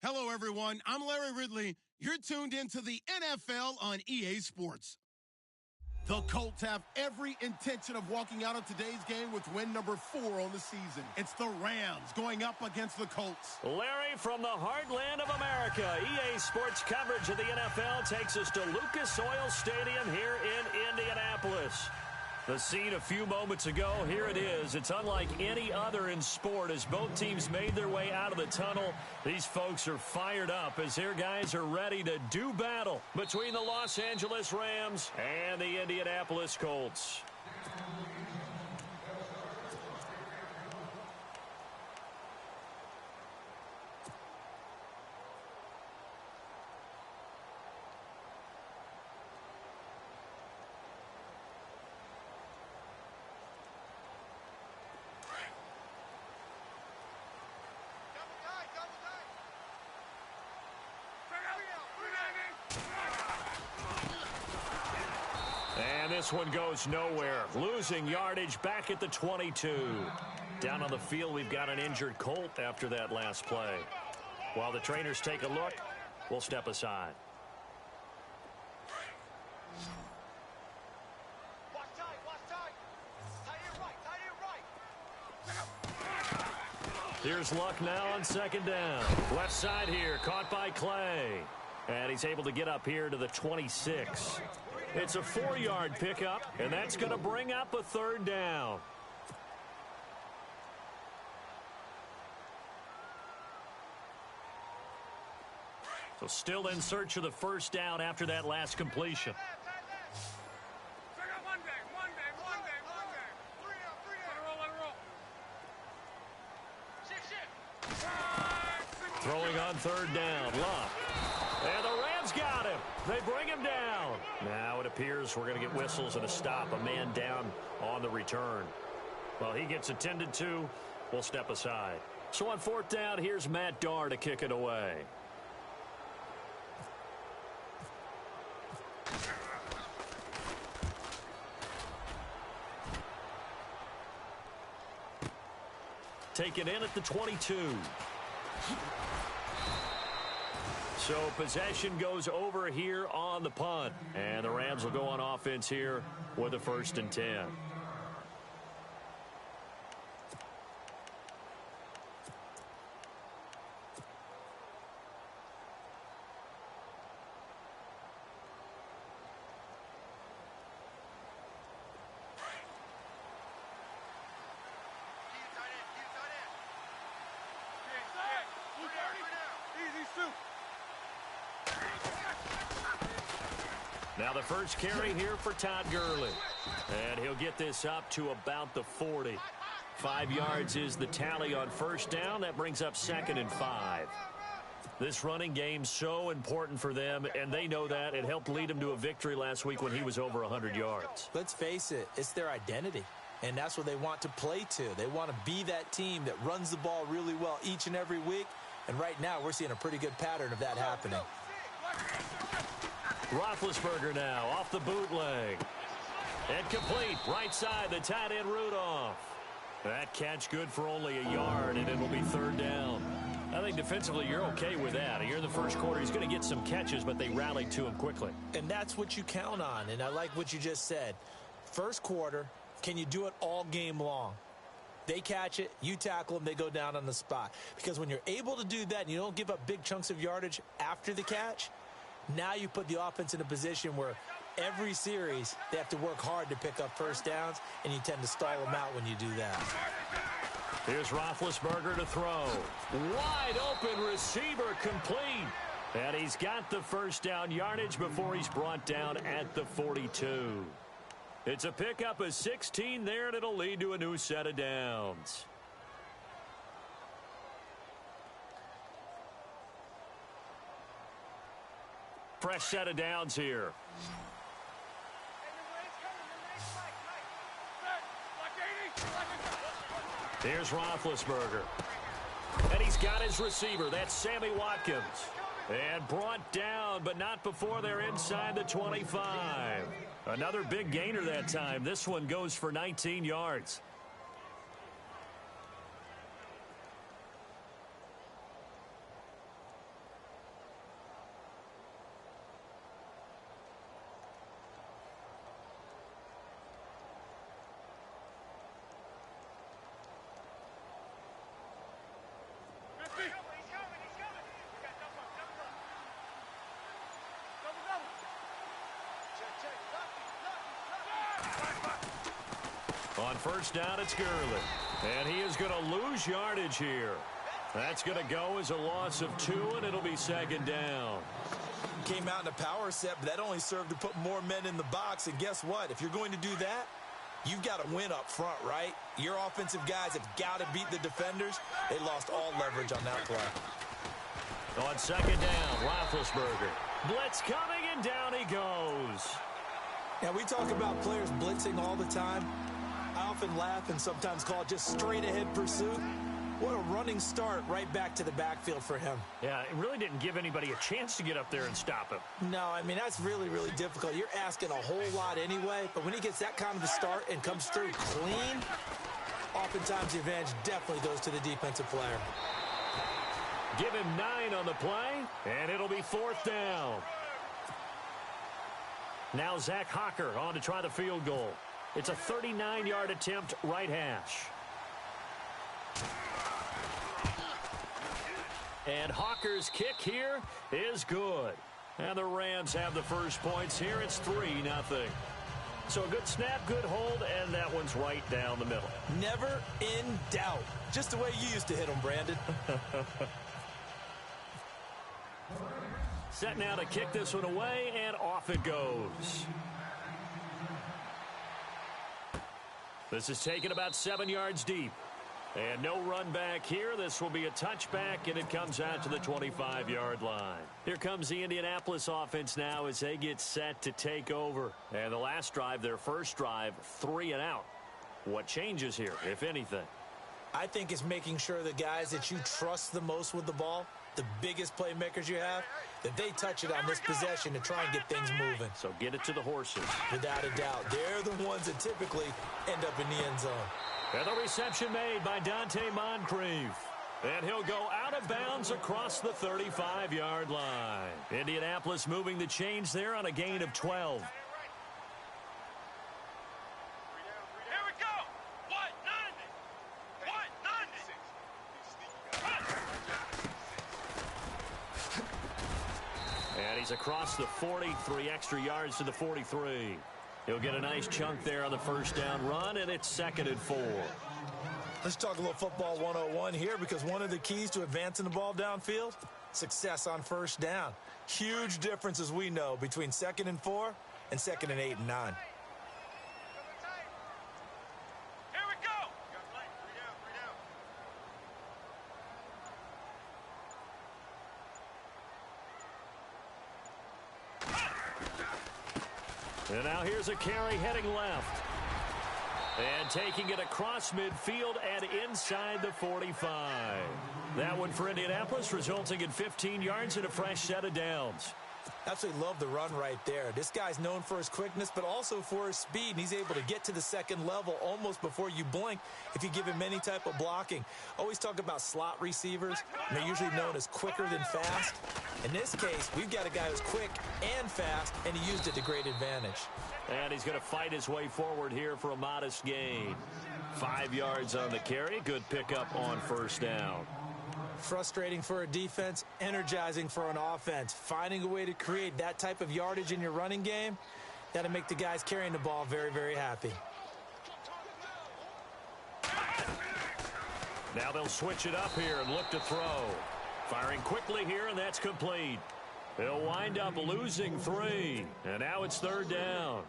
Hello, everyone. I'm Larry Ridley. You're tuned into the NFL on EA Sports. The Colts have every intention of walking out of today's game with win number 4 on the season. It's the Rams going up against the Colts. Larry, from the heartland of America, EA Sports coverage of the NFL takes us to Lucas Oil Stadium here in Indianapolis. The scene a few moments ago, here it is. It's unlike any other in sport as both teams made their way out of the tunnel. These folks are fired up as their guys are ready to do battle between the Los Angeles Rams and the Indianapolis Colts. And this one goes nowhere. Losing yardage back at the 22. Down on the field, we've got an injured Colt after that last play. While the trainers take a look, we'll step aside. Watch tight. Tight end right. Here's Luck now on second down. Left side here, caught by Clay. And he's able to get up here to the 26. It's a 4-yard pickup, and that's going to bring up a third down. So still in search of the first down after that last completion. One day. Let it roll. Shift. Throwing on third down, Luck. And the Rams got him. They bring him down. Now it appears we're going to get whistles and a stop. A man down on the return. Well, he gets attended to. We'll step aside. So on fourth down, here's Matt Darr to kick it away. Taken in at the 22. So possession goes over here on the punt. And the Rams will go on offense here with a 1st and 10. Now the first carry here for Todd Gurley. And he'll get this up to about the 40. 5 yards is the tally on first down. That brings up 2nd and 5. This running game so important for them, and they know that. It helped lead them to a victory last week when he was over 100 yards. Let's face it, it's their identity. And that's what they want to play to. They want to be that team that runs the ball really well each and every week. And right now, we're seeing a pretty good pattern of that happening. Roethlisberger now off the bootleg. And complete. Right side, the tight end Rudolph. That catch good for only a yard, and it'll be third down. I think defensively you're okay with that. You're in the first quarter. He's going to get some catches, but they rallied to him quickly. And that's what you count on. And I like what you just said. First quarter, can you do it all game long? They catch it, you tackle them, they go down on the spot. Because when you're able to do that and you don't give up big chunks of yardage after the catch, now you put the offense in a position where every series they have to work hard to pick up first downs, and you tend to stall them out when you do that. Here's Roethlisberger to throw. Wide open receiver complete. And he's got the first down yardage before he's brought down at the 42. It's a pickup of 16 there, and it'll lead to a new set of downs. Fresh set of downs here. Here's Roethlisberger. And he's got his receiver. That's Sammy Watkins. And brought down, but not before they're inside the 25. Another big gainer that time. This one goes for 19 yards. On first down, it's Gurley. And he is going to lose yardage here. That's going to go as a loss of 2, and it'll be second down. Came out in a power set, but that only served to put more men in the box. And guess what? If you're going to do that, you've got to win up front, right? Your offensive guys have got to beat the defenders. They lost all leverage on that play. On second down, Roethlisberger. Blitz coming, and down he goes. Now, we talk about players blitzing all the time. I often laugh and sometimes call it just straight-ahead pursuit. What a running start right back to the backfield for him. Yeah, it really didn't give anybody a chance to get up there and stop him. No, I mean, that's really, really difficult. You're asking a whole lot anyway, but when he gets that kind of a start and comes through clean, oftentimes the advantage definitely goes to the defensive player. Give him 9 on the play, and it'll be fourth down. Now Zach Hocker on to try the field goal. It's a 39-yard attempt, right hash. And Hawker's kick here is good. And the Rams have the first points here. It's 3-0. So a good snap, good hold, and that one's right down the middle. Never in doubt. Just the way you used to hit them, Brandon. Set now to kick this one away, and off it goes. This is taken about 7 yards deep. And no run back here. This will be a touchback, and it comes out to the 25-yard line. Here comes the Indianapolis offense now as they get set to take over. And the last drive, their first drive, 3 and out. What changes here, if anything? I think it's making sure the guys that you trust the most with the ball, the biggest playmakers you have, that they touch it on this possession to try and get things moving. So get it to the horses. Without a doubt. They're the ones that typically end up in the end zone. And the reception made by Dante Moncrief. And he'll go out of bounds across the 35-yard line. Indianapolis moving the chains there on a gain of 12. Here we go. 190. And he's across the 40, 3 extra yards to the 43. He'll get a nice chunk there on the first down run, and it's 2nd and 4. Let's talk a little football 101 here, because one of the keys to advancing the ball downfield, success on first down. Huge difference, as we know, between 2nd and 4 and 2nd and 8 and 9. Here we go. And now here's a carry heading left. And taking it across midfield and inside the 45. That one for Indianapolis, resulting in 15 yards and a fresh set of downs. Absolutely love the run right there. This guy's known for his quickness, but also for his speed, and he's able to get to the second level almost before you blink if you give him any type of blocking. Always talk about slot receivers, and they're usually known as quicker than fast. In this case, we've got a guy who's quick and fast, and he used it to great advantage. And he's going to fight his way forward here for a modest gain. 5 yards on the carry. Good pickup on first down. Frustrating for a defense, energizing for an offense. Finding a way to create that type of yardage in your running game, that'll make the guys carrying the ball very, very happy. Now they'll switch it up here and look to throw. Firing quickly here, and that's complete. They'll wind up losing 3. And now it's 3rd down.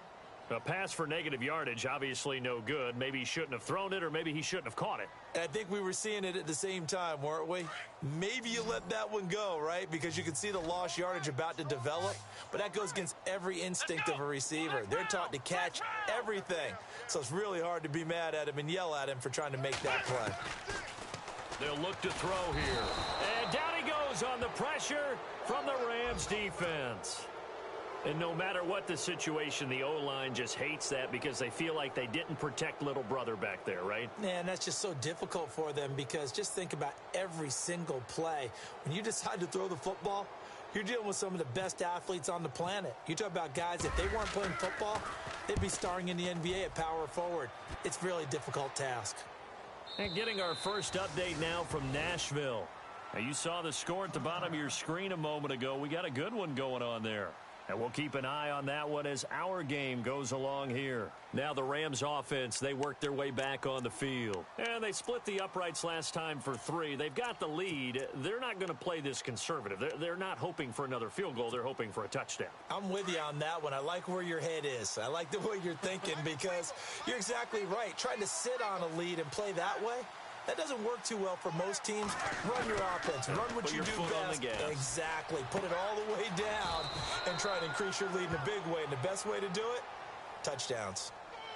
A pass for negative yardage, obviously no good. Maybe he shouldn't have thrown it, or maybe he shouldn't have caught it. I think we were seeing it at the same time, weren't we? Maybe you let that one go, right? Because you can see the lost yardage about to develop. But that goes against every instinct of a receiver. They're taught to catch everything. So it's really hard to be mad at him and yell at him for trying to make that play. They'll look to throw here. And down he goes on the pressure from the Rams defense. And no matter what the situation, the O-line just hates that because they feel like they didn't protect little brother back there, right? Man, that's just so difficult for them, because just think about every single play. When you decide to throw the football, you're dealing with some of the best athletes on the planet. You talk about guys, if they weren't playing football, they'd be starring in the NBA at power forward. It's a really difficult task. And getting our first update now from Nashville. Now, you saw the score at the bottom of your screen a moment ago. We got a good one going on there. And we'll keep an eye on that one as our game goes along here. Now the Rams offense, they work their way back on the field. And they split the uprights last time for 3. They've got the lead. They're not going to play this conservative. They're not hoping for another field goal. They're hoping for a touchdown. I'm with you on that one. I like where your head is. I like the way you're thinking because you're exactly right. Trying to sit on a lead and play that way, that doesn't work too well for most teams. Run your offense. Run what you do best. Exactly. Put it all the way down and try to increase your lead in a big way. And the best way to do it, touchdowns.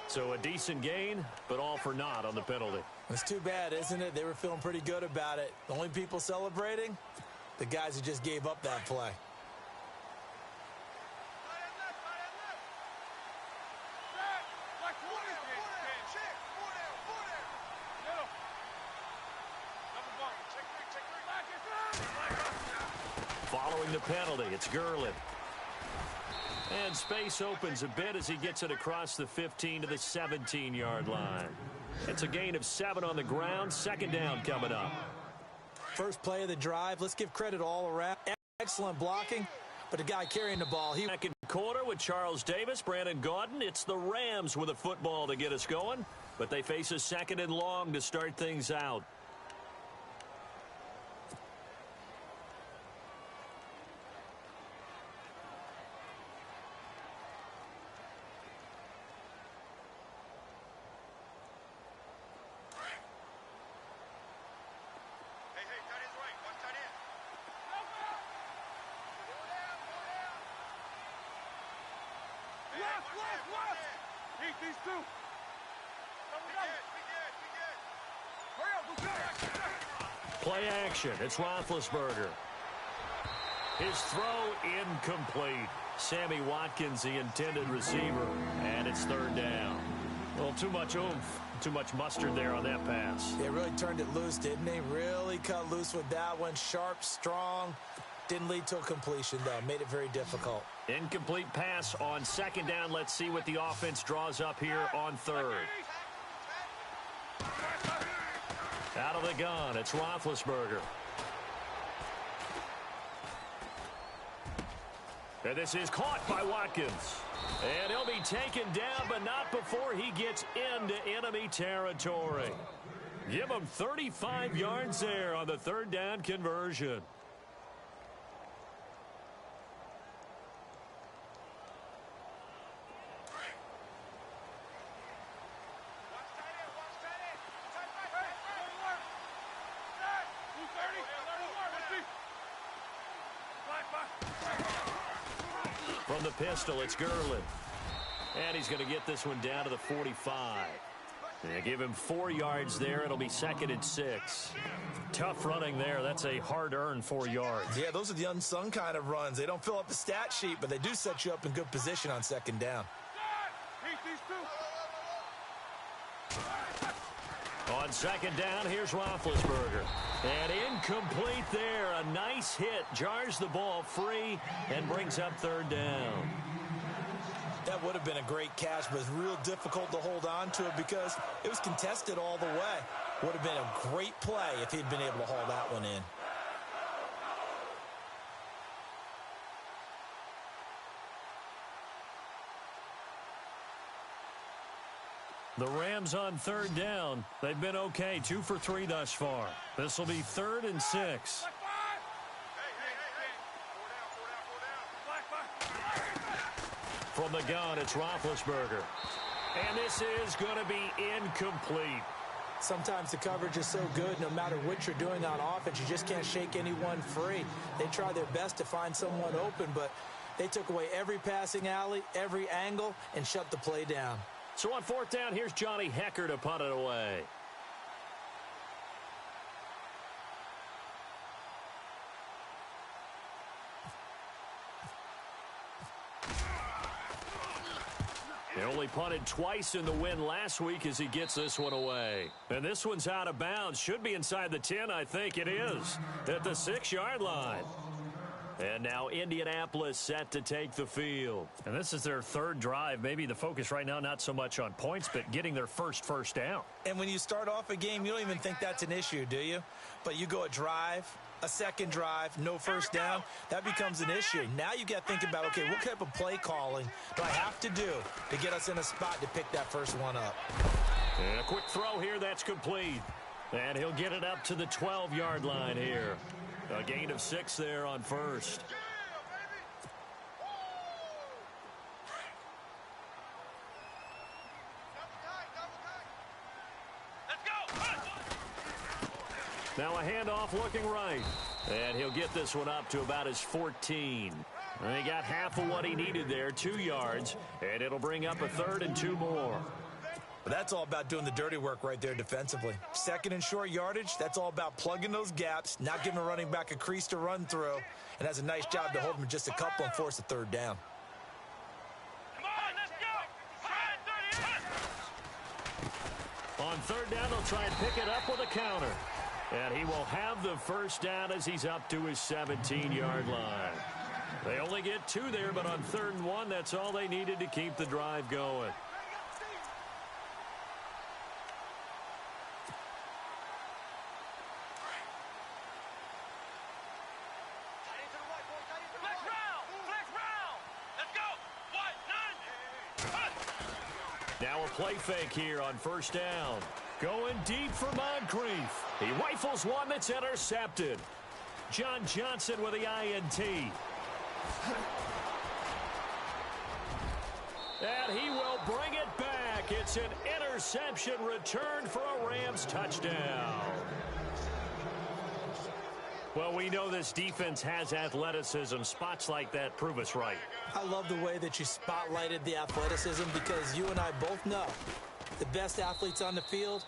So a decent gain, but all for naught on the penalty. It's too bad, isn't it? They were feeling pretty good about it. The only people celebrating, the guys who just gave up that play. Following the penalty, it's Gurley. And space opens a bit as he gets it across the 15 to the 17-yard line. It's a gain of 7 on the ground. Second down coming up. First play of the drive. Let's give credit all around. Excellent blocking, but the guy carrying the ball. Second quarter with Charles Davis, Brandon Gaudin. It's the Rams with a football to get us going, but they face a second and long to start things out. These two. Play action. It's Roethlisberger. His throw incomplete. Sammy Watkins, the intended receiver, and it's third down. Well, too much oomph, too much mustard there on that pass. They really turned it loose, didn't they? Really cut loose with that one. Sharp, strong. Didn't lead to a completion, though. Made it very difficult. Incomplete pass on second down. Let's see what the offense draws up here on third. Out of the gun, it's Roethlisberger. And this is caught by Watkins. And he'll be taken down, but not before he gets into enemy territory. Give him 35 yards there on the third down conversion. From the pistol, it's Gurley. And he's going to get this one down to the 45. They give him 4 yards there. It'll be second and 6. Tough running there. That's a hard-earned 4 yards. Yeah, those are the unsung kind of runs. They don't fill up the stat sheet, but they do set you up in good position on second down. On second down, here's Roethlisberger. And incomplete there. A nice hit. Jars the ball free and brings up third down. That would have been a great catch, but it's real difficult to hold on to it because it was contested all the way. Would have been a great play if he'd been able to haul that one in. The Rams on third down. They've been okay, 2 for 3 thus far. This will be third and 6. From the gun, it's Roethlisberger. And this is going to be incomplete. Sometimes the coverage is so good, no matter what you're doing on offense, you just can't shake anyone free. They try their best to find someone open, but they took away every passing alley, every angle, and shut the play down. So on fourth down, here's Johnny Hekker to punt it away. He only punted twice in the win last week as he gets this one away. And this one's out of bounds. Should be inside the 10, I think it is. At the 6-yard line. And now Indianapolis set to take the field. And this is their third drive. Maybe the focus right now not so much on points, but getting their first down. And when you start off a game, you don't even think that's an issue, do you? But you go a drive, a second drive, no first down, that becomes an issue. Now you got to think about, okay, what type of play calling do I have to do to get us in a spot to pick that first one up? And a quick throw here, that's complete. And he'll get it up to the 12-yard line here. A gain of 6 there on first. Now a handoff looking right. And he'll get this one up to about his 14. And he got half of what he needed there, 2 yards. And it'll bring up a 3rd and 2 more. But that's all about doing the dirty work right there defensively. Second and short yardage, that's all about plugging those gaps, not giving a running back a crease to run through, and has a nice job to hold him just a couple and force a 3rd down. Come on, let's go. On 3rd down, they'll try and pick it up with a counter. And he will have the first down as he's up to his 17-yard line. They only get 2 there, but on 3rd and 1, that's all they needed to keep the drive going. Now a play fake here on 1st down. Going deep for Moncrief. He rifles one that's intercepted. John Johnson with the INT. And he will bring it back. It's an interception return for a Rams touchdown. Well, we know this defense has athleticism. Spots like that prove us right. I love the way that you spotlighted the athleticism because you and I both know the best athletes on the field,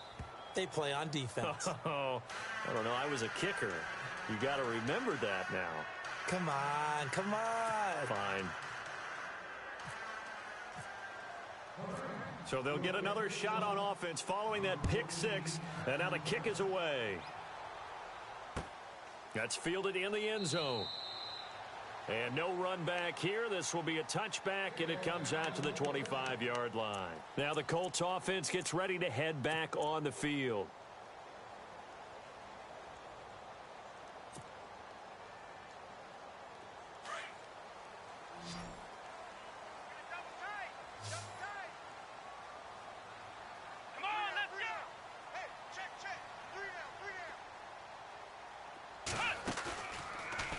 they play on defense. Oh, I don't know. I was a kicker. You got to remember that now. Come on, come on. Fine. So they'll get another shot on offense following that pick 6, and now the kick is away. That's fielded in the end zone. And no run back here. This will be a touchback, and it comes out to the 25-yard line. Now the Colts offense gets ready to head back on the field.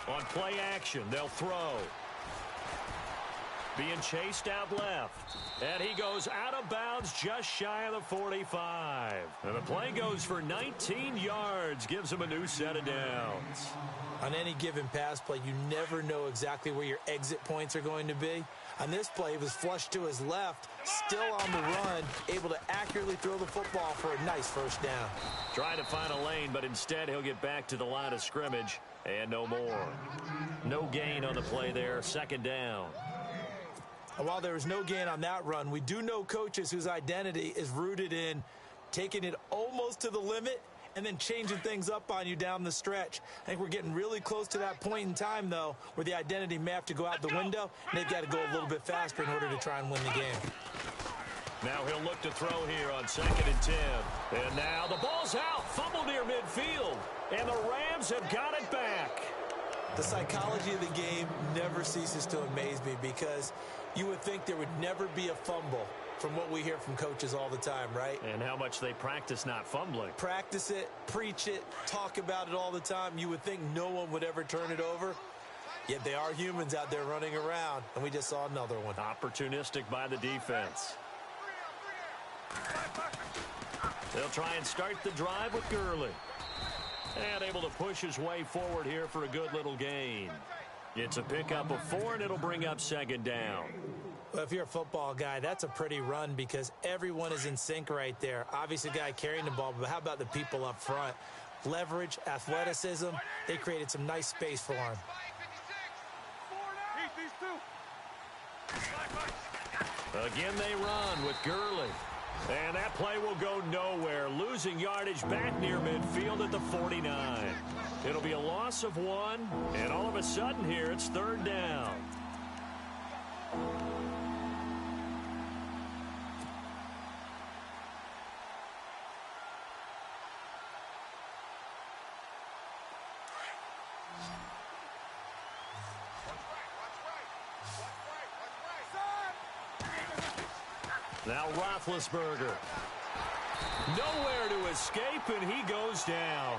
On play action, they'll throw. Being chased out left. And he goes out of bounds just shy of the 45. And the play goes for 19 yards. Gives him a new set of downs. On any given pass play, you never know exactly where your exit points are going to be. On this play, he was flushed to his left, still on the run, able to accurately throw the football for a nice first down. Trying to find a lane, but instead he'll get back to the line of scrimmage. And no more. No gain on the play there. 2nd down. And while there was no gain on that run, we do know coaches whose identity is rooted in taking it almost to the limit and then changing things up on you down the stretch. I think we're getting really close to that point in time, though, where the identity may have to go out the window, and they've got to go a little bit faster in order to try and win the game. Now he'll look to throw here on 2nd and 10. And now the ball's out. Fumble near midfield. And the Rams have got it back. The psychology of the game never ceases to amaze me because you would think there would never be a fumble from what we hear from coaches all the time, right? And how much they practice not fumbling. Practice it, preach it, talk about it all the time. You would think no one would ever turn it over. Yet they are humans out there running around, and we just saw another one. Opportunistic by the defense. They'll try and start the drive with Gurley. And able to push his way forward here for a good little gain. It's a pickup of 4, and it'll bring up 2nd down. Well, if you're a football guy, that's a pretty run because everyone is in sync right there. Obviously, the guy carrying the ball, but how about the people up front? Leverage, athleticism, they created some nice space for him. Again, they run with Gurley. And that play will go nowhere, losing yardage back near midfield at the 49. It'll be a loss of 1, and all of a sudden here it's 3rd down. Now Roethlisberger. Nowhere to escape, and he goes down.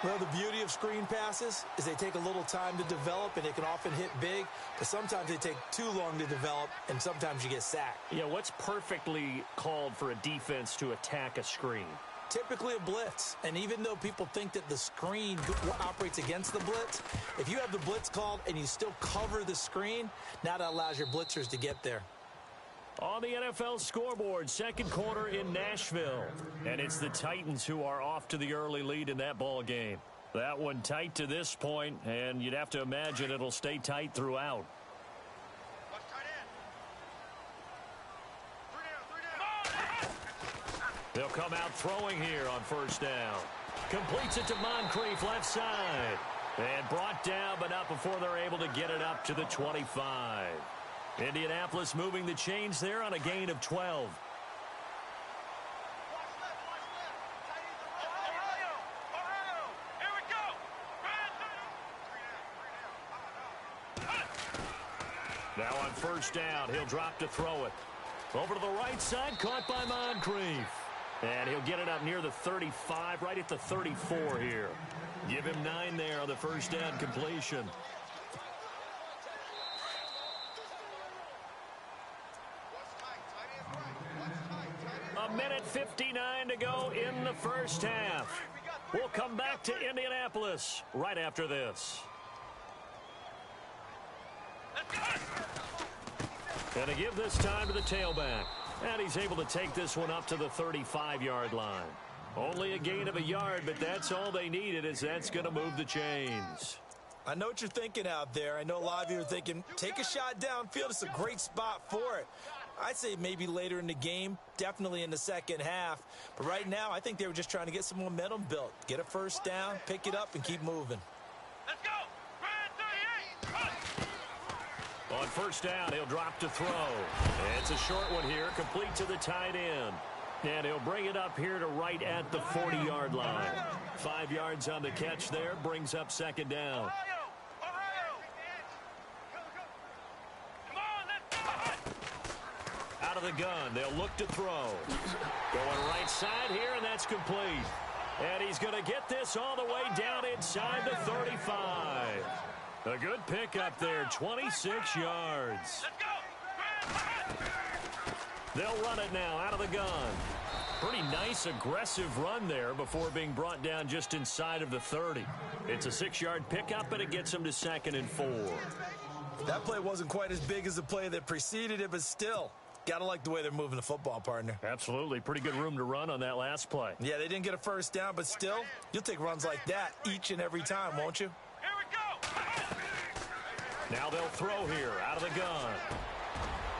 Well, the beauty of screen passes is they take a little time to develop, and they can often hit big, but sometimes they take too long to develop, and sometimes you get sacked. Yeah, what's perfectly called for a defense to attack a screen? Typically a blitz, and even though people think that the screen operates against the blitz, if you have the blitz called and you still cover the screen, now that allows your blitzers to get there. On the NFL scoreboard, 2nd quarter in Nashville. And it's the Titans who are off to the early lead in that ball game. That one tight to this point, and you'd have to imagine it'll stay tight throughout. They'll come out throwing here on 1st down. Completes it to Moncrief, left side. And brought down, but not before they're able to get it up to the 25. Indianapolis moving the chains there on a gain of 12. Now on 1st down, he'll drop to throw it. Over to the right side, caught by Moncrief. And he'll get it up near the 35, right at the 34 here. Give him 9 there on the 1st down completion. A minute 59 to go in the 1st half. We'll come back to Indianapolis right after this. And to give this time to the tailback. And he's able to take this one up to the 35-yard line. Only a gain of a yard, but that's all they needed, as that's going to move the chains. I know what you're thinking out there. I know a lot of you are thinking, take a shot downfield. It's a great spot for it. I'd say maybe later in the game, definitely in the 2nd half. But right now, I think they were just trying to get some momentum built. Get a 1st down, pick it up, and keep moving. Let's go! On 1st down, he'll drop to throw. It's a short one here, complete to the tight end. And he'll bring it up here to right at the 40-yard line. 5 yards on the catch there, brings up 2nd down. Out of the gun, they'll look to throw. Going right side here, and that's complete. And he's going to get this all the way down inside the 35. A good pick up there, 26 yards. They'll run it now out of the gun. Pretty nice, aggressive run there before being brought down just inside of the 30. It's a 6-yard pickup, and it gets them to 2nd and 4. That play wasn't quite as big as the play that preceded it, but still, got to like the way they're moving the football, partner. Absolutely. Pretty good room to run on that last play. Yeah, they didn't get a 1st down, but still, you'll take runs like that each and every time, won't you? Here we go! Now they'll throw here out of the gun.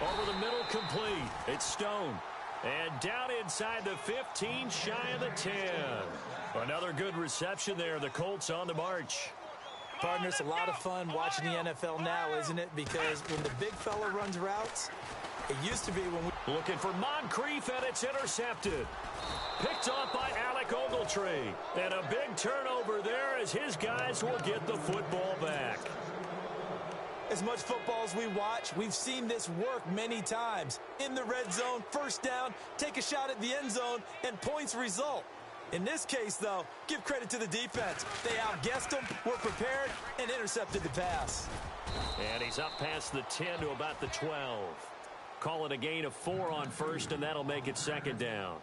Over the middle, complete. It's Stone. And down inside the 15, shy of the 10. Another good reception there. The Colts on the march. Partner, it's a lot of fun watching the NFL now, isn't it? Because when the big fella runs routes, it used to be when we... Looking for Moncrief, and it's intercepted. Picked off by Alec Ogletree. And a big turnover there as his guys will get the football back. As much football as we watch, we've seen this work many times. In the red zone, 1st down, take a shot at the end zone, and points result. In this case, though, give credit to the defense. They outguessed them, were prepared, and intercepted the pass. And he's up past the 10 to about the 12. Call it a gain of 4 on 1st, and that'll make it 2nd down.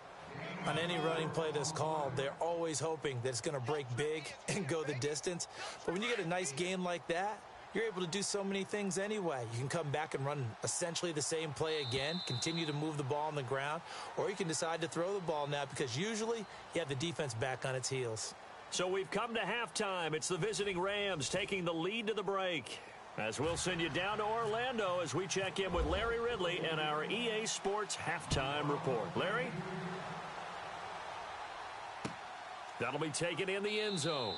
On any running play that's called, they're always hoping that it's going to break big and go the distance. But when you get a nice gain like that, you're able to do so many things anyway. You can come back and run essentially the same play again, continue to move the ball on the ground, or you can decide to throw the ball now because usually you have the defense back on its heels. So we've come to halftime. It's the visiting Rams taking the lead to the break. As we'll send you down to Orlando as we check in with Larry Ridley and our EA Sports Halftime Report. Larry? That'll be taken in the end zone.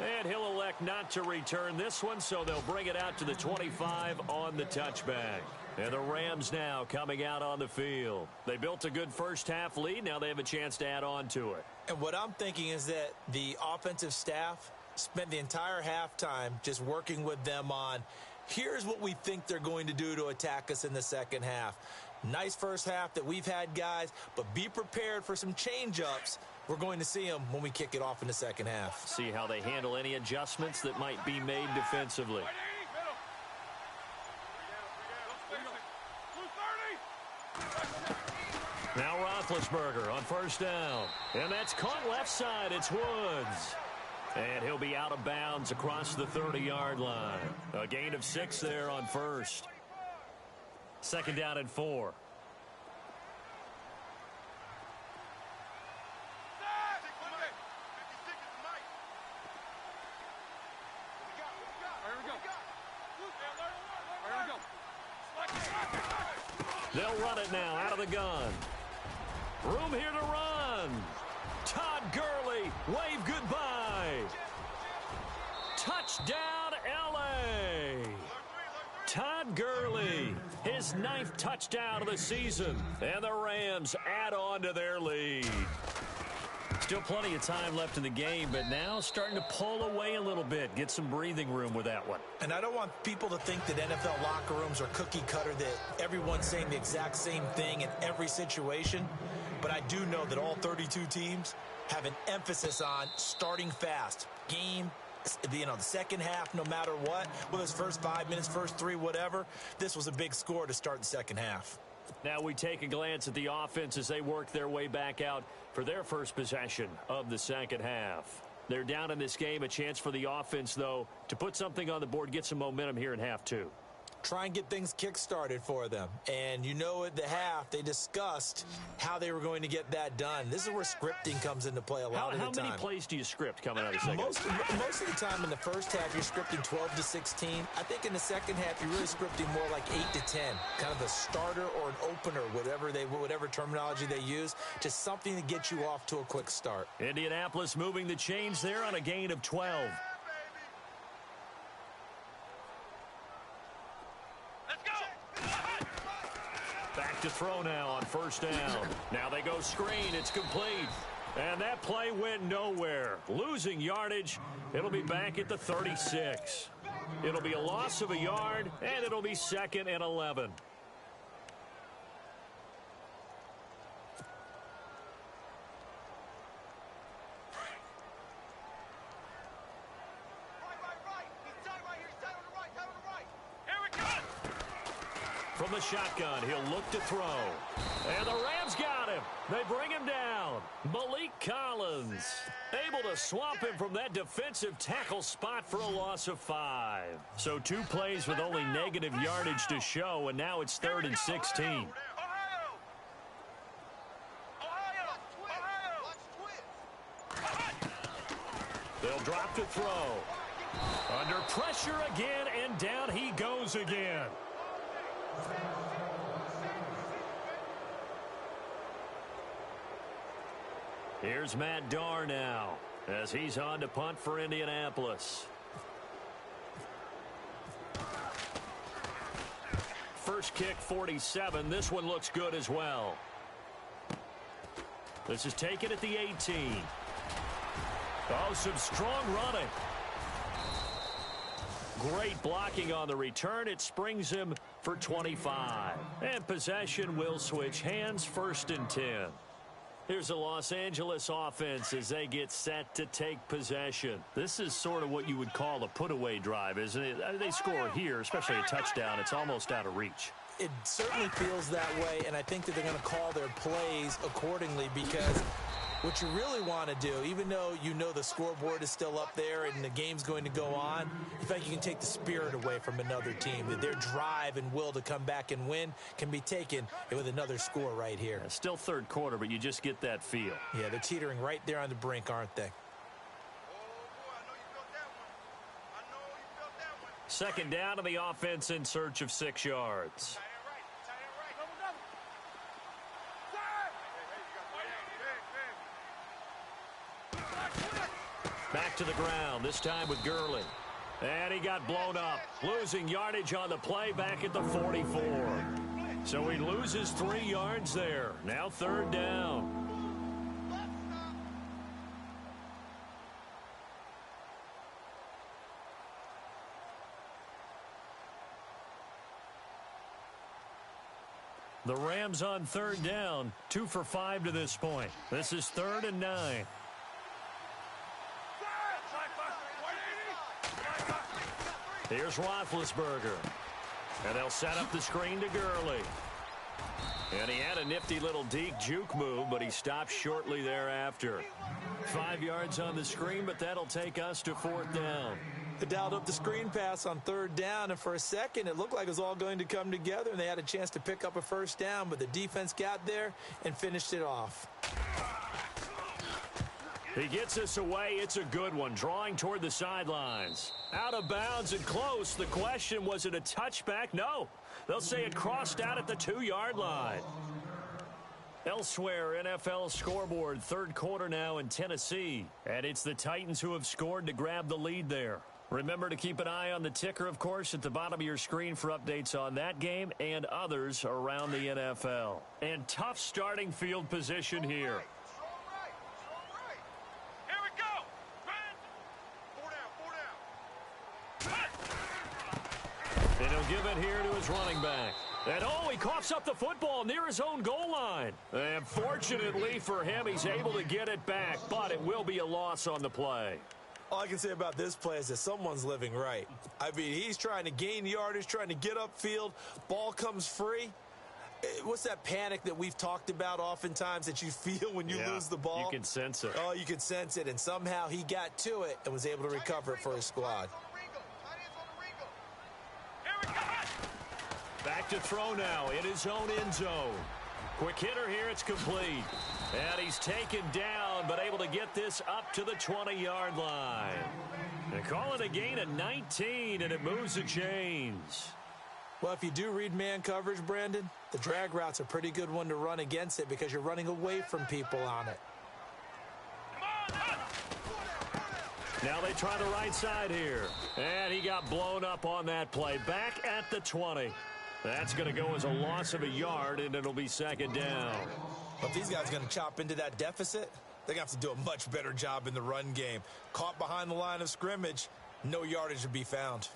And he'll elect not to return this one, so they'll bring it out to the 25 on the touchback. And the Rams now coming out on the field. They built a good first-half lead. Now they have a chance to add on to it. And what I'm thinking is that the offensive staff spent the entire halftime just working with them on, here's what we think they're going to do to attack us in the second half. Nice first half that we've had, guys, but be prepared for some change-ups. We're going to see them when we kick it off in the second half. See how they handle any adjustments that might be made defensively. Now Roethlisberger on first down. And that's caught left side. It's Woods. And he'll be out of bounds across the 30-yard line. A gain of 6 there on first. Second down and 4. They'll run it now out of the gun. Room here to run. Todd Gurley, wave goodbye. Touchdown, L.A. Todd Gurley, his 9th touchdown of the season. And the Rams add on to their lead. Still plenty of time left in the game, but now starting to pull away a little bit. Get some breathing room with that one. And I don't want people to think that NFL locker rooms are cookie cutter, that everyone's saying the exact same thing in every situation. But I do know that all 32 teams have an emphasis on starting fast. Game, the second half, no matter what, whether it's first 5 minutes, first 3, whatever. This was a big score to start the second half. Now we take a glance at the offense as they work their way back out for their first possession of the second half. They're down in this game. A chance for the offense, though, to put something on the board, get some momentum here in half 2. Try and get things kick-started for them. And you know at the half, they discussed how they were going to get that done. This is where scripting comes into play a lot of the time. How many plays do you script coming out of the second? Most of the time in the first half, you're scripting 12 to 16. I think in the second half, you're really scripting more like 8 to 10. Kind of a starter or an opener, whatever terminology they use. Just something to get you off to a quick start. Indianapolis moving the chains there on a gain of 12. Back to throw now on first down. Now they go screen. It's complete. And that play went nowhere. Losing yardage. It'll be back at the 36. It'll be a loss of a yard, and it'll be 2nd and 11. From the shotgun, he'll look to throw. And the Rams got him. They bring him down. Malik Collins able to swamp him from that defensive tackle spot for a loss of 5. So 2 plays with only negative yardage to show, and now it's 3rd and 16. They'll drop to throw. Under pressure again, and down he goes again. Here's Matt Darr now as he's on to punt for Indianapolis. First kick, 47. This one looks good as well. This is taken at the 18. Oh, some strong running. Great blocking on the return. It springs him for 25. And possession will switch hands, 1st and 10. Here's the Los Angeles offense as they get set to take possession. This is sort of what you would call a put-away drive, isn't it? They score here, especially a touchdown. It's almost out of reach. It certainly feels that way, and I think that they're going to call their plays accordingly, because what you really want to do, even though you know the scoreboard is still up there and the game's going to go on, you think you can take the spirit away from another team, that their drive and will to come back and win can be taken with another score right here. Yeah, still 3rd quarter, but you just get that feel. Yeah, they're teetering right there on the brink, aren't they? second down, and the offense in search of 6 yards. Back to the ground, this time with Gurley. And he got blown up, losing yardage on the play back at the 44. So he loses 3 yards there. Now third down. The Rams on third down, 2 for 5 to this point. This is 3rd and 9. Here's Roethlisberger. And they'll set up the screen to Gurley. And he had a nifty little deke juke move, but he stopped shortly thereafter. 5 yards on the screen, but that'll take us to 4th down. They dialed up the screen pass on 3rd down, and for a second it looked like it was all going to come together, and they had a chance to pick up a 1st down, but the defense got there and finished it off. He gets us away. It's a good one, drawing toward the sidelines. Out of bounds and close. The question, was it a touchback? No. They'll say it crossed out at the 2-yard line. Elsewhere, NFL scoreboard, 3rd quarter now in Tennessee. And it's the Titans who have scored to grab the lead there. Remember to keep an eye on the ticker, of course, at the bottom of your screen for updates on that game and others around the NFL. And tough starting field position here. And he'll give it here to his running back. And he coughs up the football near his own goal line. And fortunately for him, he's able to get it back, but it will be a loss on the play. All I can say about this play is that someone's living right. I mean, he's trying to gain yardage, trying to get upfield. Ball comes free. What's that panic that we've talked about oftentimes that you feel when you lose the ball? You can sense it. Oh, you can sense it. And somehow he got to it and was able to recover it for his squad. Back to throw now in his own end zone. Quick hitter here, it's complete. And he's taken down, but able to get this up to the 20-yard line. They call it a gain of 19, and it moves the chains. Well, if you do read man coverage, Brandon, the drag route's a pretty good one to run against it because you're running away from people on it. Now they try the right side here. And he got blown up on that play. Back at the 20. That's going to go as a loss of a yard, and it'll be 2nd down. But if these guys are going to chop into that deficit, they're going to have to do a much better job in the run game. Caught behind the line of scrimmage, no yardage to be found.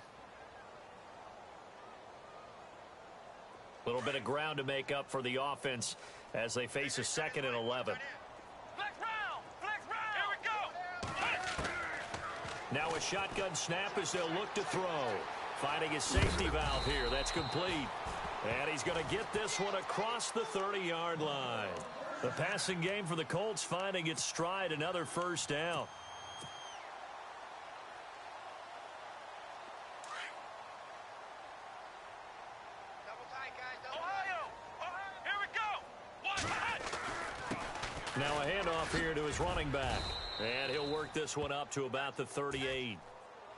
A little bit of ground to make up for the offense as they face a 2nd and 11. Now a shotgun snap as they'll look to throw. Finding his safety valve here. That's complete. And he's going to get this one across the 30-yard line. The passing game for the Colts finding its stride. Another 1st down. Now a handoff here to his running back. And he'll work this one up to about the 38.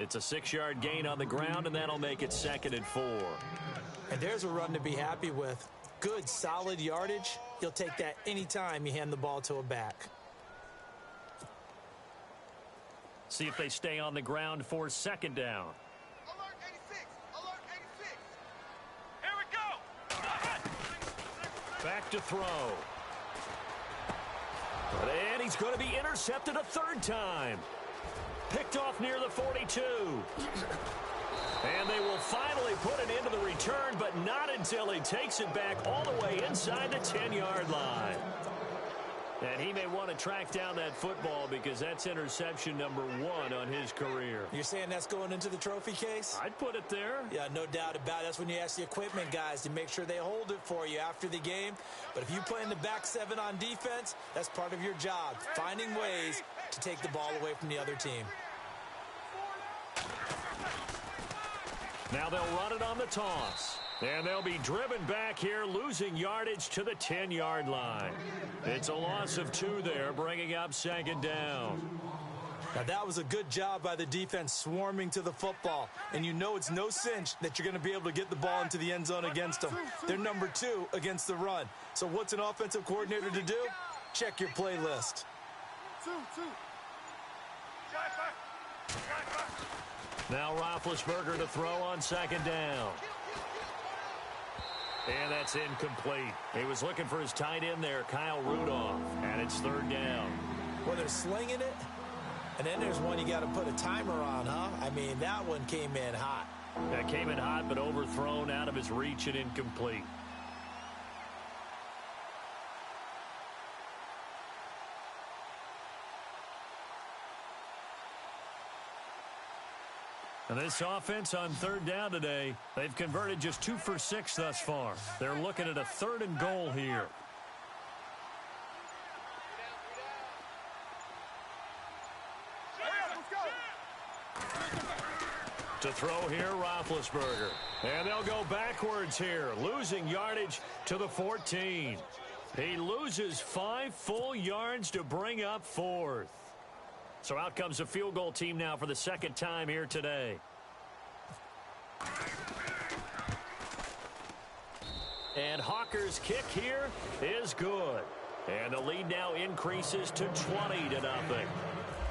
It's a 6-yard gain on the ground, and that'll make it 2nd and 4. And there's a run to be happy with. Good, solid yardage. You'll take that anytime you hand the ball to a back. See if they stay on the ground for 2nd down. Alert 86! Alert 86! Here we go! Back to throw. And he's going to be intercepted a 3rd time. Picked off near the 42. And they will finally put it into the return, but not until he takes it back all the way inside the 10-yard line. And he may want to track down that football because that's interception number 1 on his career. You're saying that's going into the trophy case? I'd put it there. Yeah, no doubt about it. That's when you ask the equipment guys to make sure they hold it for you after the game. But if you play in the back 7 on defense, that's part of your job, finding ways to take the ball away from the other team. Now they'll run it on the toss. And they'll be driven back here, losing yardage to the 10-yard line. It's a loss of 2 there, bringing up 2nd down. Now, that was a good job by the defense swarming to the football. And you know it's no cinch that you're going to be able to get the ball into the end zone against them. They're number 2 against the run. So what's an offensive coordinator to do? Check your playlist. Now Roethlisberger to throw on second down. And that's incomplete. He was looking for his tight end there, Kyle Rudolph. And it's third down. Well, they're slinging it. And then there's one you got to put a timer on, huh? I mean, that one came in hot. That came in hot, but overthrown out of his reach and incomplete. And this offense on third down today, they've converted just 2 for 6 thus far. They're looking at a 3rd and goal here. To throw here, Roethlisberger. And they'll go backwards here, losing yardage to the 14. He loses 5 full yards to bring up 4th. So out comes the field goal team now for the second time here today. And Hawker's kick here is good. And the lead now increases to 20-0.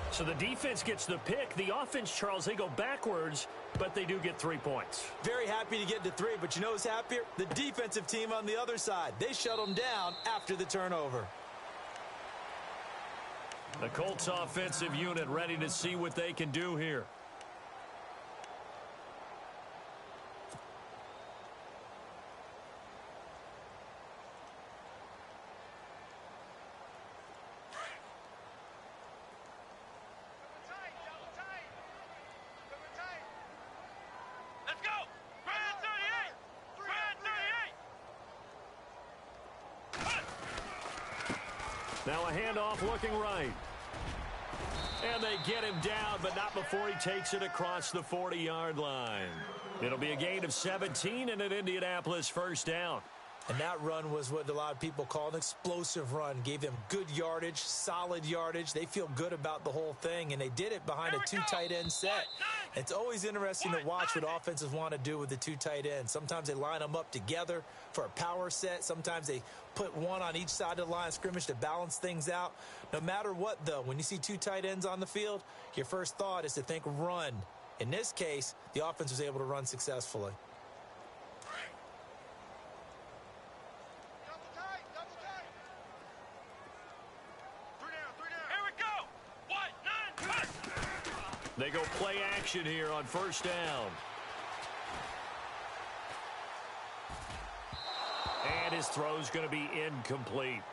So the defense gets the pick. The offense, Charles, they go backwards, but they do get 3 points. Very happy to get to 3, but you know who's happier? The defensive team on the other side. They shut them down after the turnover. The Colts offensive unit ready to see what they can do here. Let's go! Brand 38! Now a handoff looking right. And they get him down, but not before he takes it across the 40-yard line. It'll be a gain of 17 and an Indianapolis first down. And that run was what a lot of people call an explosive run. Gave them good yardage, solid yardage. They feel good about the whole thing, and they did it behind a 2 tight end set. It's always interesting to watch what offenses want to do with the 2 tight ends. Sometimes they line them up together for a power set. Sometimes they put one on each side of the line of scrimmage to balance things out. No matter what, though, when you see 2 tight ends on the field, your first thought is to think run. In this case, the offense was able to run successfully. They go play action here on first down. And his throw's going to be incomplete.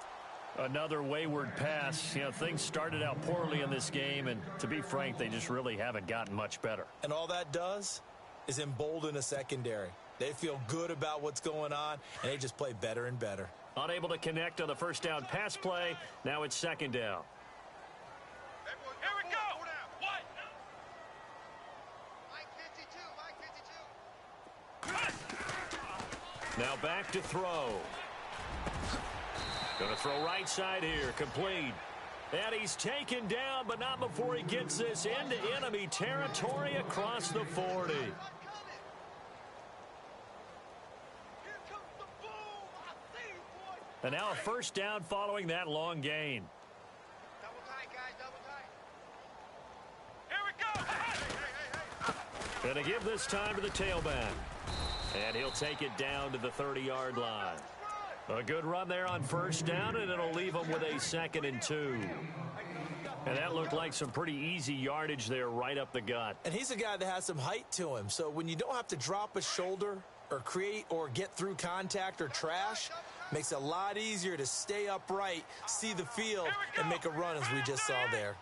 Another wayward pass. You know, things started out poorly in this game, and to be frank, they just really haven't gotten much better. And all that does is embolden a secondary. They feel good about what's going on, and they just play better and better. Unable to connect on the first down pass play. Now it's second down. Here we go! What? Now back to throw. Going to throw right side here. Complete. And he's taken down, but not before he gets this into enemy territory across the 40. And now a first down following that long gain. Double tight, guys, double tight. Here we go! Going to give this time to the tailback. And he'll take it down to the 30-yard line. A good run there on first down, and it'll leave him with a 2nd and 2. And that looked like some pretty easy yardage there right up the gut. And he's a guy that has some height to him. So when you don't have to drop a shoulder or create or get through contact or trash, makes it a lot easier to stay upright, see the field, and make a run as we just saw there.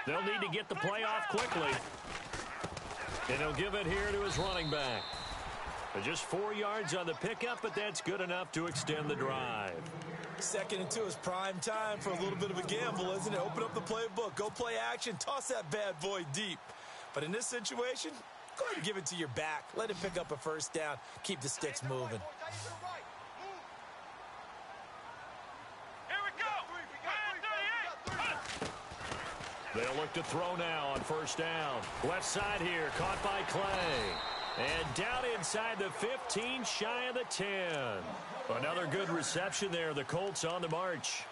They'll need to get the play off quickly. And he'll give it here to his running back. Just 4 yards on the pickup, but that's good enough to extend the drive. 2nd and 2 is prime time for a little bit of a gamble, isn't it? Open up the playbook, go play action, toss that bad boy deep. But in this situation, go ahead and give it to your back. Let him pick up a first down. Keep the sticks moving. They'll look to throw now on first down. Left side here, caught by Clay. And down inside the 15, shy of the 10. Another good reception there. The Colts on the march.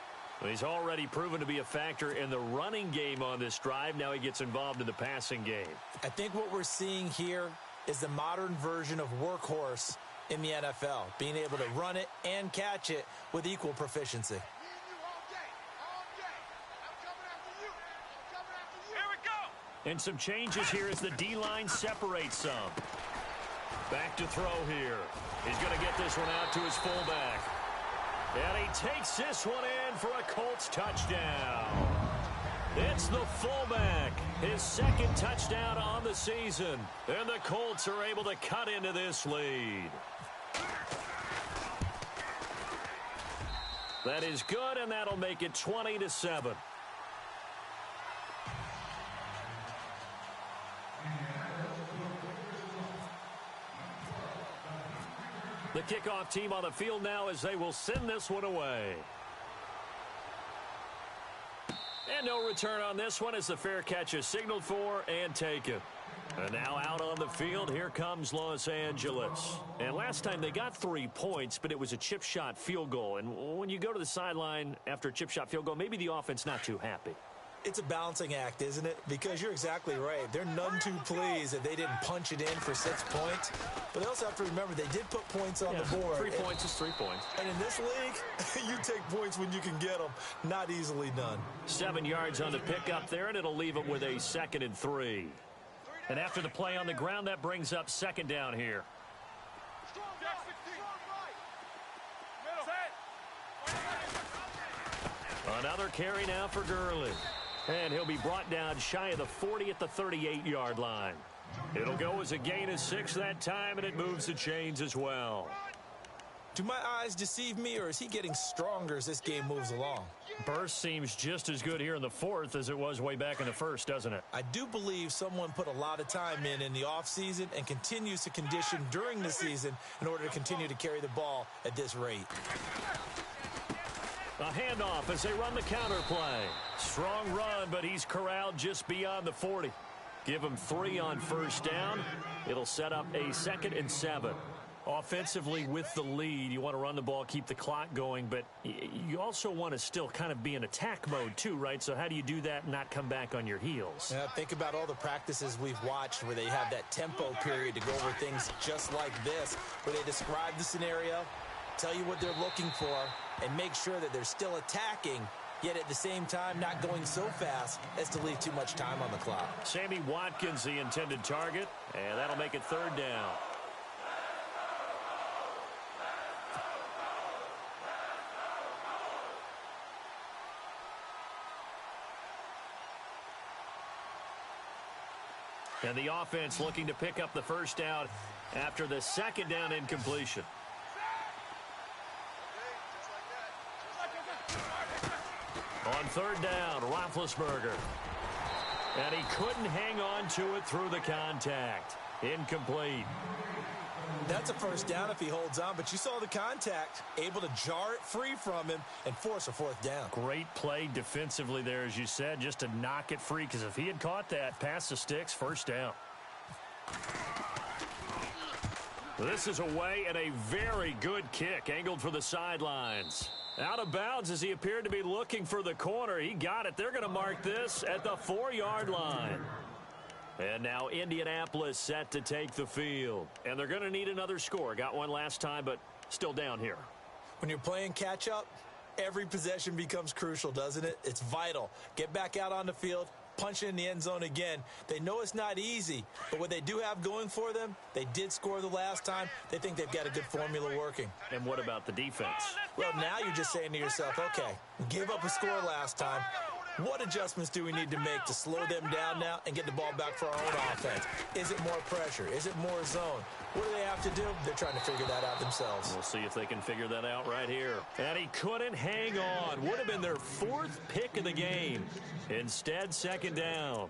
He's already proven to be a factor in the running game on this drive. Now he gets involved in the passing game. I think what we're seeing here is the modern version of workhorse in the NFL, being able to run it and catch it with equal proficiency. And some changes here as the D-line separates some. Back to throw here. He's going to get this one out to his fullback. And he takes this one in for a Colts touchdown. It's the fullback, his second touchdown on the season. And the Colts are able to cut into this lead. That is good, and that'll make it 20-7. The kickoff team on the field now as they will send this one away. And no return on this one as the fair catch is signaled for and taken. And now out on the field, here comes Los Angeles. And last time they got 3 points, but it was a chip shot field goal. And when you go to the sideline after a chip shot field goal, maybe the offense not too happy. It's a balancing act, isn't it? Because you're exactly right. They're none too pleased that they didn't punch it in for 6 points. But they also have to remember they did put points on the board. 3 points is 3 points. And in this league, you take points when you can get them. Not easily done. 7 yards on the pickup there, and it'll leave it with a 2nd and 3. And after the play on the ground, that brings up 2nd down here. Another carry now for Gurley. And he'll be brought down shy of the 40 at the 38-yard line. It'll go as a gain of 6 that time, and it moves the chains as well. Do my eyes deceive me, or is he getting stronger as this game moves along? Burst seems just as good here in the 4th as it was way back in the 1st, doesn't it? I do believe someone put a lot of time in the offseason and continues to condition during the season in order to continue to carry the ball at this rate. A handoff as they run the counter play. Strong run, but he's corralled just beyond the 40. Give him 3 on first down. It'll set up a 2nd and 7. Offensively with the lead, you want to run the ball, keep the clock going, but you also want to still kind of be in attack mode too, right? So how do you do that and not come back on your heels? Yeah, think about all the practices we've watched where they have that tempo period to go over things just like this, where they describe the scenario, tell you what they're looking for, and make sure that they're still attacking, yet at the same time not going so fast as to leave too much time on the clock. Sammy Watkins, the intended target, and that'll make it 3rd down. And the offense looking to pick up the first down after the 2nd down incompletion. On 3rd down, Roethlisberger. And he couldn't hang on to it through the contact. Incomplete. That's a first down if he holds on, but you saw the contact, able to jar it free from him and force a 4th down. Great play defensively there, as you said, just to knock it free, because if he had caught that, past the sticks, first down. This is away and a very good kick, angled for the sidelines. Out of bounds as he appeared to be looking for the corner. He got it. They're going to mark this at the 4-yard line. And now Indianapolis set to take the field. And they're going to need another score. Got one last time, but still down here. When you're playing catch-up, every possession becomes crucial, doesn't it? It's vital. Get back out on the field, punch it in the end zone again. They know it's not easy, but what they do have going for them, they did score the last time. They think they've got a good formula working. And what about the defense? Well, now you're just saying to yourself, okay, give up a score last time. What adjustments do we need to make to slow them down now and get the ball back for our own offense? Is it more pressure? Is it more zone? What do they have to do? They're trying to figure that out themselves. We'll see if they can figure that out right here. And he couldn't hang on. Would have been their 4th pick of the game. Instead, 2nd down.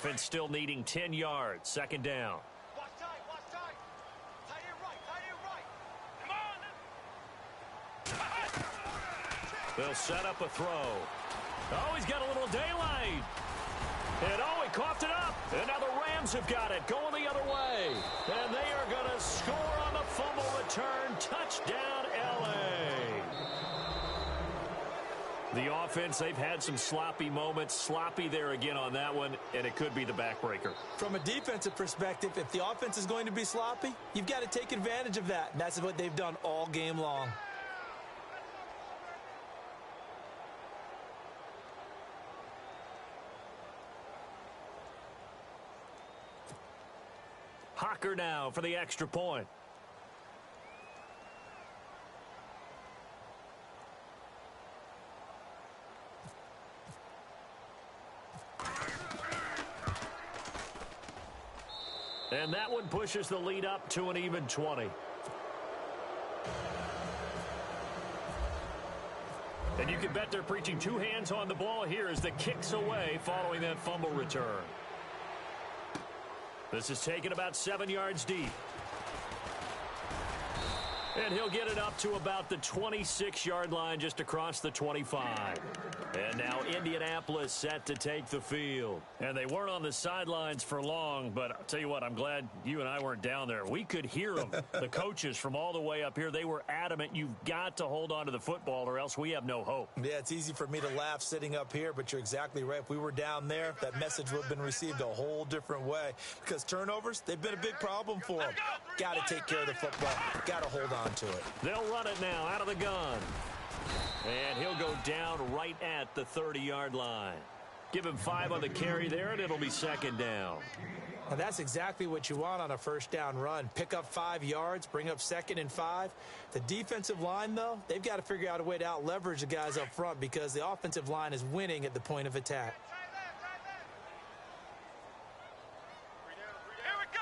offense still needing 10 yards. Second down. Watch tight, watch tight. Tight end right, tight end right. Come on. They'll set up a throw. Oh, he's got a little daylight. And oh, he coughed it up. And now the Rams have got it going the other way. And they are going to score on the fumble return. Touchdown, L.A. The offense, they've had some sloppy moments. Sloppy there again on that one, and it could be the backbreaker. From a defensive perspective, if the offense is going to be sloppy, you've got to take advantage of that. And that's what they've done all game long. Hocker now for the extra point. And that one pushes the lead up to an even 20. And you can bet they're preaching two hands on the ball here as the kick's away following that fumble return. This is taken about 7 yards deep. And he'll get it up to about the 26-yard line just across the 25. And now Indianapolis set to take the field. And they weren't on the sidelines for long, but I'll tell you what, I'm glad you and I weren't down there. We could hear them, the coaches from all the way up here. They were adamant, you've got to hold on to the football or else we have no hope. Yeah, it's easy for me to laugh sitting up here, but you're exactly right. If we were down there, that message would have been received a whole different way. Because turnovers, they've been a big problem for them. Got to take care of the football. Got to hold on to it. They'll run it now out of the gun. And he'll go down right at the 30-yard line. Give him 5 on the carry there, and it'll be second down. And that's exactly what you want on a first down run. Pick up 5 yards, bring up 2nd and 5. The defensive line, though, they've got to figure out a way to out-leverage the guys up front because the offensive line is winning at the point of attack. Here we go.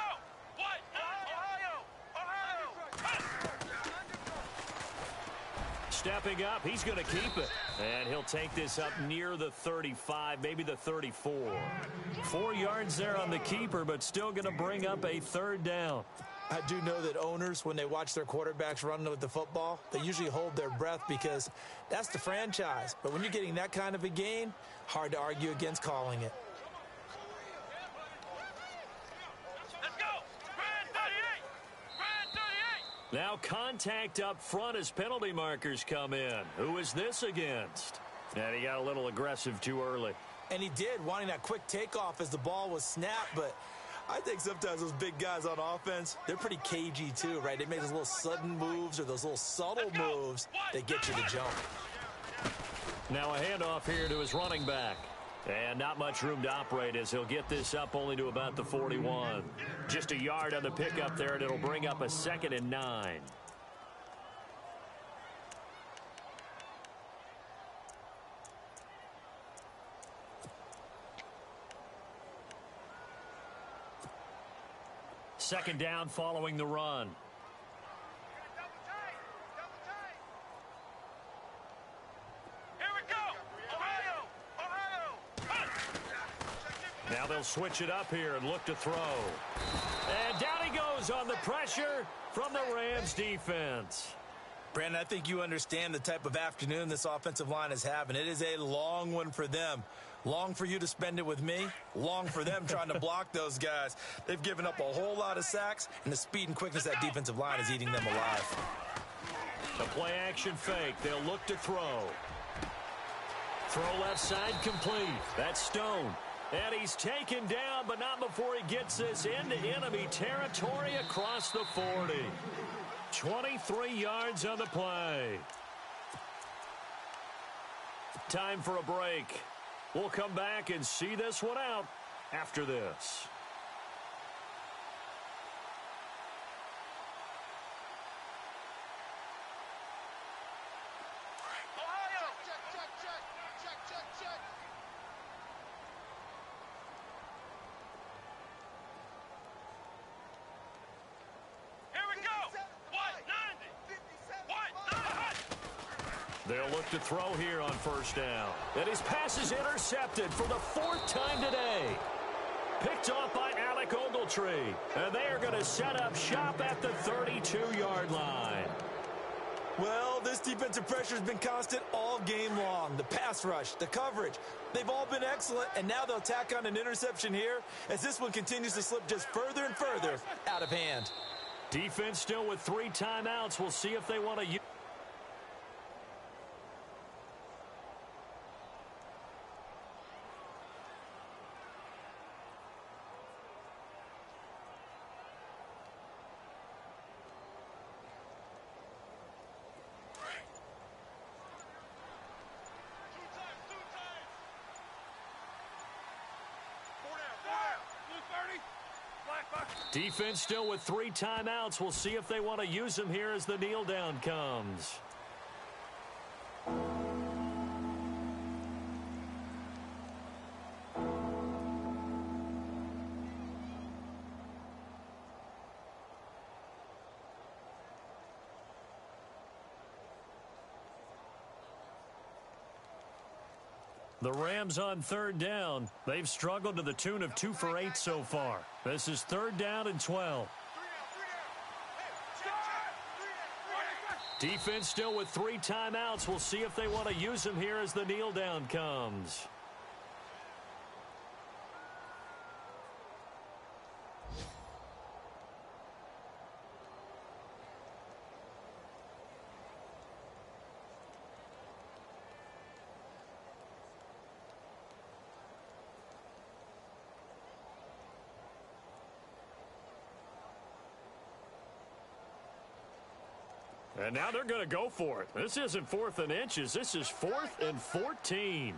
What? Ohio. Stepping up, he's going to keep it. And he'll take this up near the 35, maybe the 34. 4 yards there on the keeper, but still going to bring up a third down. I do know that owners, when they watch their quarterbacks run with the football, they usually hold their breath because that's the franchise. But when you're getting that kind of a gain, hard to argue against calling it. Let's go. Grand 38. Grand 38. Now contact up front as penalty markers come in. Who is this against? And he got a little aggressive too early. And he did, wanting that quick takeoff as the ball was snapped, but I think sometimes those big guys on offense, they're pretty cagey too, right? They make those little sudden moves or those little subtle moves that get you to jump. Now a handoff here to his running back. And not much room to operate as he'll get this up only to about the 41. Just a yard on the pickup there, and it'll bring up a 2nd and 9. Second down following the run. Double tight. Here we go. Ohio. Now they'll switch it up here and look to throw. And down he goes on the pressure from the Rams defense. Brandon, I think you understand the type of afternoon this offensive line is having. It is a long one for them. Long for you to spend it with me. Long for them trying to block those guys. They've given up a whole lot of sacks, and the speed and quickness of that defensive line is eating them alive. The play action fake. They'll look to throw. Throw left side complete. That's Stone. And he's taken down, but not before he gets this into enemy territory across the 40. 23 yards on the play. Time for a break. We'll come back and see this one out after this. Ohio. Check. Here we go. What? 90. What? They'll look to throw here on first down. And his pass is intercepted for the 4th time today. Picked off by Alec Ogletree. And they are going to set up shop at the 32-yard line. Well, this defensive pressure has been constant all game long. The pass rush, the coverage, they've all been excellent, and now they'll tack on an interception here as this one continues to slip just further and further out of hand. Defense still with 3 timeouts. We'll see if they want to use. Defense still with 3 timeouts. We'll see if they want to use them here as the kneel down comes. The Rams on 3rd down. They've struggled to the tune of 2 for 8 so far. This is 3rd down and 12. Defense still with 3 timeouts. We'll see if they want to use them here as the kneel down comes. And now they're going to go for it. This isn't 4th and inches. This is 4th and 14.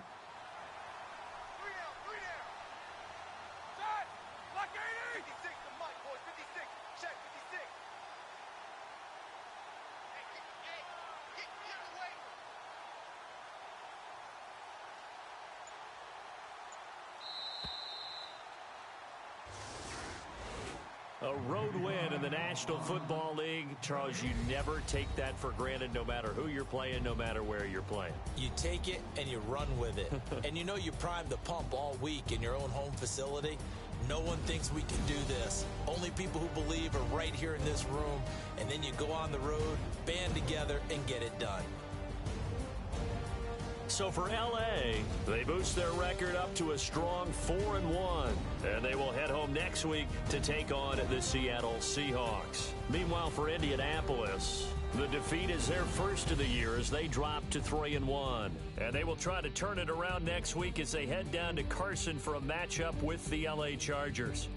A road win in the National Football League. Charles, you never take that for granted no matter who you're playing, no matter where you're playing. You take it and you run with it. And you know you primed the pump all week in your own home facility. No one thinks we can do this. Only people who believe are right here in this room. And then you go on the road, band together, and get it done. So for L.A., they boost their record up to a strong 4-1. And they will head home next week to take on the Seattle Seahawks. Meanwhile, for Indianapolis, the defeat is their first of the year as they drop to 3-1. And they will try to turn it around next week as they head down to Carson for a matchup with the L.A. Chargers.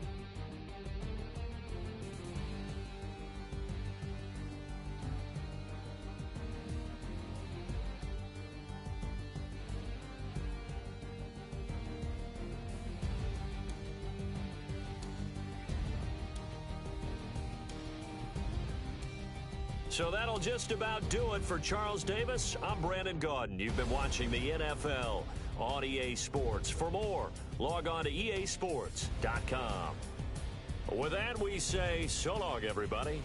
So that'll just about do it for Charles Davis. I'm Brandon Gaudin. You've been watching the NFL on EA Sports. For more, log on to easports.com. With that, we say so long, everybody.